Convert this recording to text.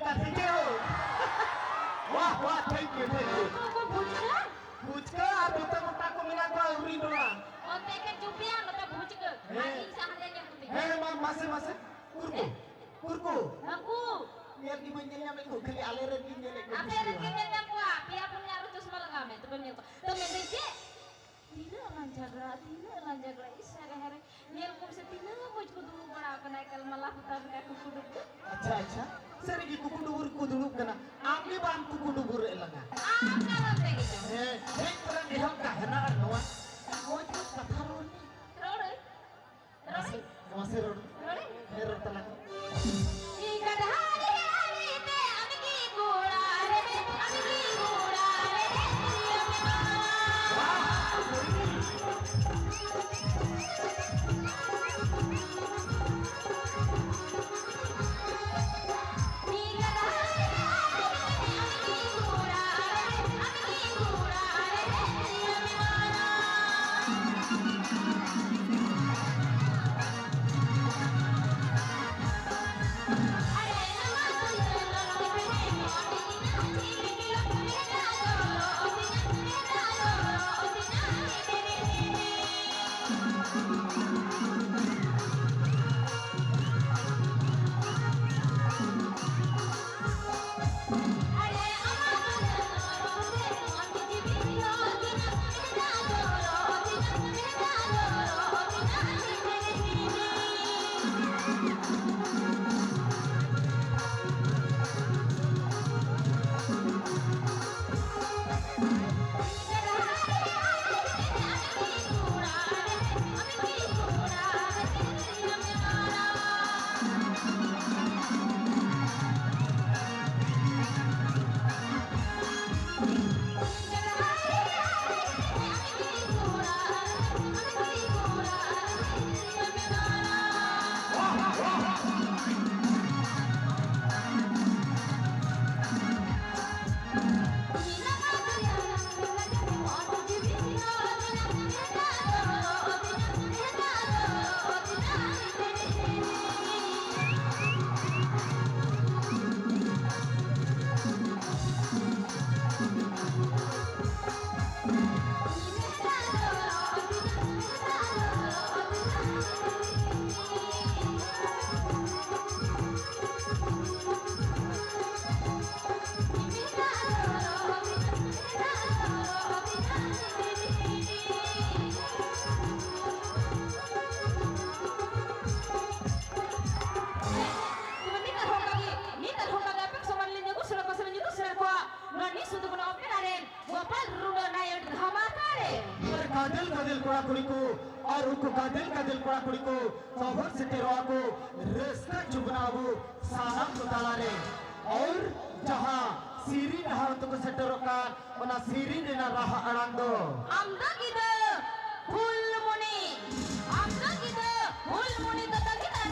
का थे हो वाह वाह thank you Kau buka? Pucka atau mota ko mina ko uri doa Oh, teke cupian atau buka? Lagi sahaja yang penting. mase kurku Aku. biar di manjanya aku kali aleren di nyele Apa yang kita dapat? Biar punya rutus malam kami. Temen yang temen dek. Tidak lanjaga isara-hari. Niel ko sa tina mo ko dulu bana kana kal malah hutan ka kudu. अच्छा sir की कुकुडुबुर को दुलुक कना आपने बान कुकुडुबुर एलंगा Kawan tege. एक तरह निहम का हना नवा वो जो कथारोन Terus. मसे रोड Terus. हेरो तला Ikan hari te amiki gula re amiki gula re गादिल कोड़ा कुड़ी को और उनको गादिल कोड़ा कुड़ी को सोहर से तेरवा को रास्ता चुबनाबू साना कुताला रे और जहाँ सीरी नहार तो को सेटरो का वना सीरी ने ना रहा अड़ंदो Amda kita